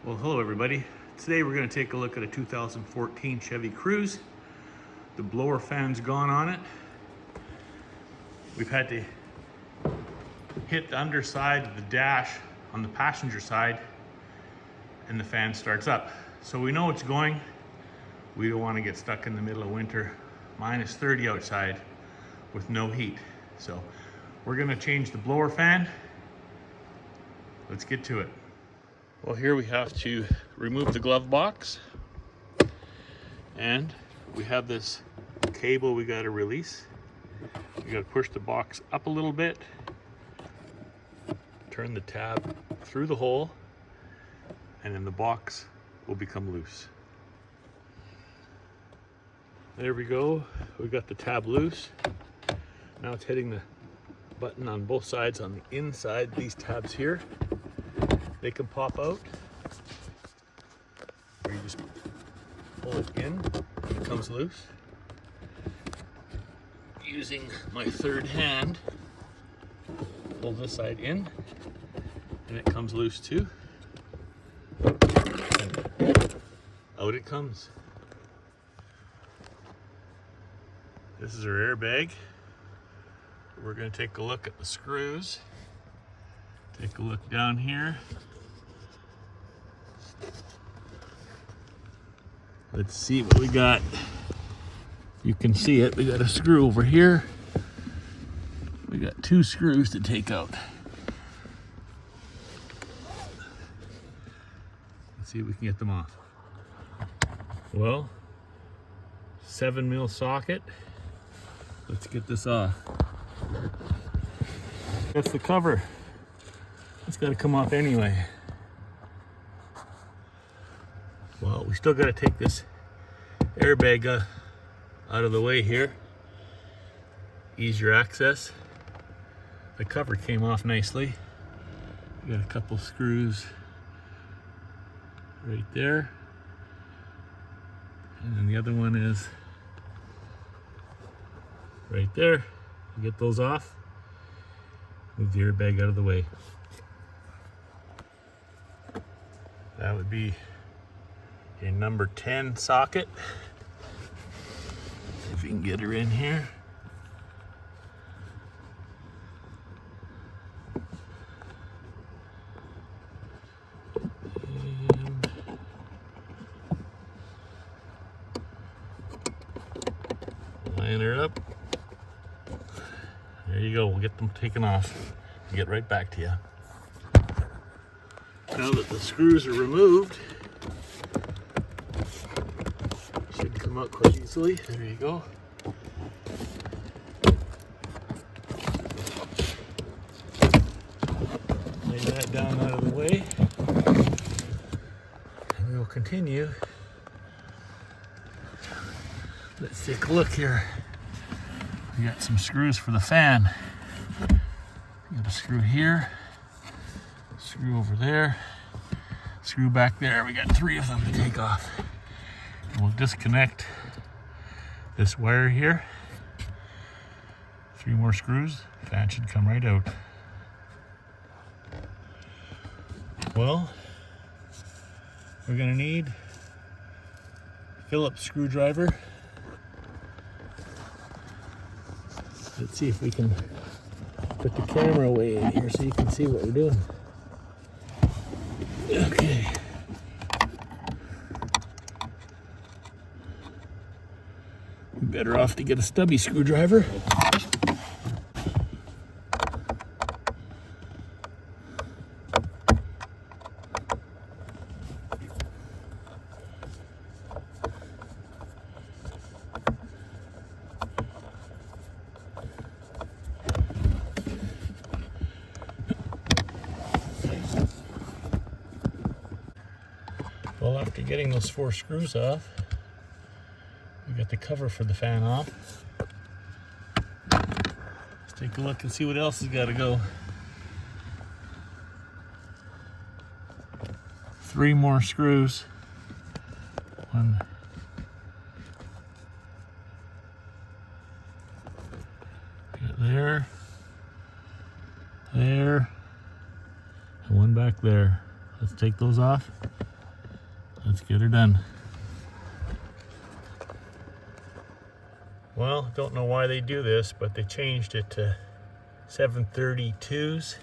Well, hello everybody. Today we're going to take a look at a 2014 Chevy Cruze. The blower fan's gone on it. We've had to hit the underside of the dash on the passenger side and the fan starts up. So we know it's going. We don't want to get stuck in the middle of winter, minus 30 outside with no heat. So we're going to change the blower fan. Let's get to it. Well, here we have to remove the glove box, and we have this cable we got to release. We got to push the box up a little bit, turn the tab through the hole, and then the box will become loose. There we go. We got the tab loose. Now it's hitting the button on both sides on the inside, these tabs here. They can pop out, or you just pull it in and it comes loose. Using my third hand, pull this side in and it comes loose too. And out it comes. This is our airbag. We're going to take a look at the screws. Take a look down here. Let's see what we got. You can see it. We got a screw over here. We got two screws to take out. Let's see if we can get them off. Well, 7mm socket. Let's get this off. That's the cover. It's got to come off anyway. Well, we still got to take this airbag out of the way here. Ease your access. The cover came off nicely. We got a couple screws right there. And then the other one is right there. You get those off. Move the airbag out of the way. That would be your number 10 socket. See if we can get her in here. And line her up. There you go. We'll get them taken off and get right back to you. Now that the screws are removed, should come out quite easily. There you go. Lay that down out of the way, and we will continue. Let's take a look here. We got some screws for the fan. We got a screw here. Screw over there, screw back there. We got 3 of them to take off. And we'll disconnect this wire here. 3 more screws. Fan should come right out. Well, we're gonna need a Phillips screwdriver. Let's see if we can put the camera away in here so you can see what we're doing. Okay. We're better off to get a stubby screwdriver. Well, after getting those 4 screws off, we got the cover for the fan off. Let's take a look and see what else has got to go. 3 more screws. 1, there, there, and one back there. Let's take those off. Let's get her done. Well, don't know why they do this, but they changed it to 732s.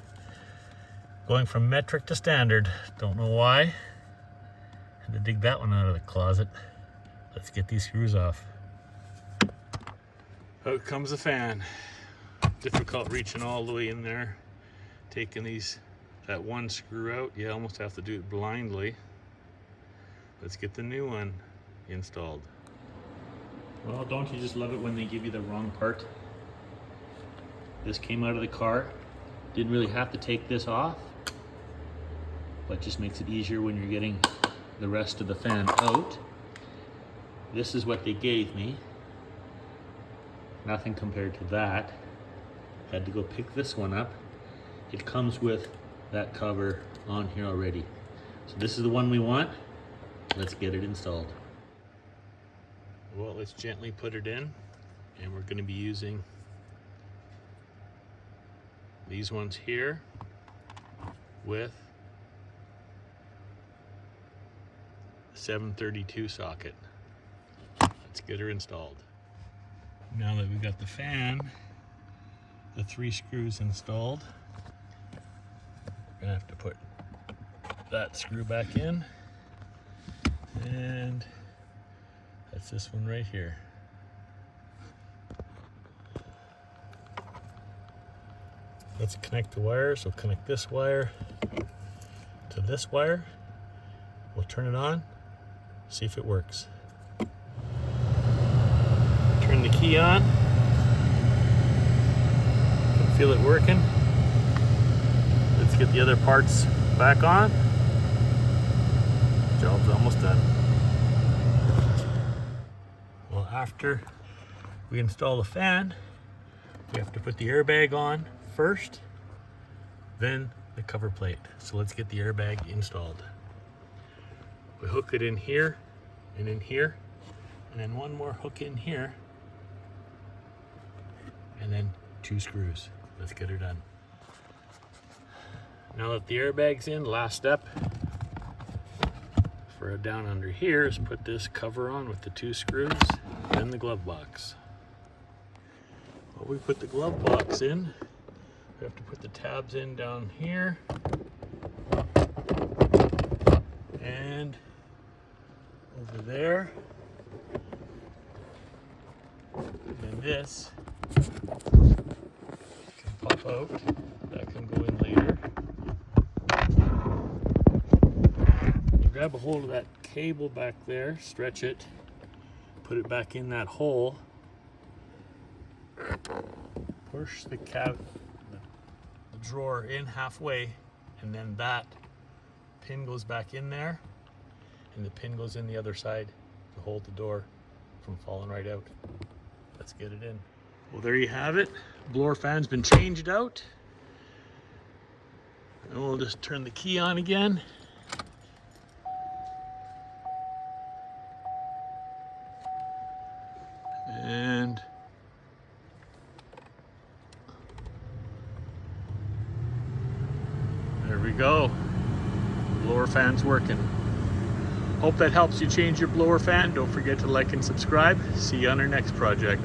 Going from metric to standard. Don't know why. Had to dig that one out of the closet. Let's get these screws off. Out comes the fan. Difficult reaching all the way in there. Taking that one screw out. You almost have to do it blindly. Let's get the new one installed. Well, don't you just love it when they give you the wrong part? This came out of the car. Didn't really have to take this off, but just makes it easier when you're getting the rest of the fan out. This is what they gave me. Nothing compared to that. Had to go pick this one up. It comes with that cover on here already. So this is the one we want. Let's get it installed. Well, let's gently put it in, and we're going to be using these ones here with 732 socket. Let's get her installed. Now that we've got the fan, the 3 screws installed, we're gonna have to put that screw back in, and that's this one right here. Let's connect the wires. We'll connect this wire to this wire. We'll turn it on, see if it works. Turn the key on. Can feel it working. Let's get the other parts back on. Job's almost done. Well, after we install the fan, we have to put the airbag on first, then the cover plate. So let's get the airbag installed. We hook it in here and in here, and then one more hook in here, and then 2 screws. Let's get her done. Now that the airbag's in, last step for down under here is put this cover on with the 2 screws, then the glove box. Well, we put the glove box in. We have to put the tabs in down here, and over there, and then this can pop out. That can go in later. You grab a hold of that cable back there, stretch it, put it back in that hole, push the drawer in halfway, and then that pin goes back in there, and the pin goes in the other side to hold the door from falling right out. Let's get it in. Well, there you have it. Blower fan's been changed out, and we'll just turn the key on again. And there we go. Blower fan's working. Hope that helps you change your blower fan. Don't forget to like and subscribe. See you on our next project.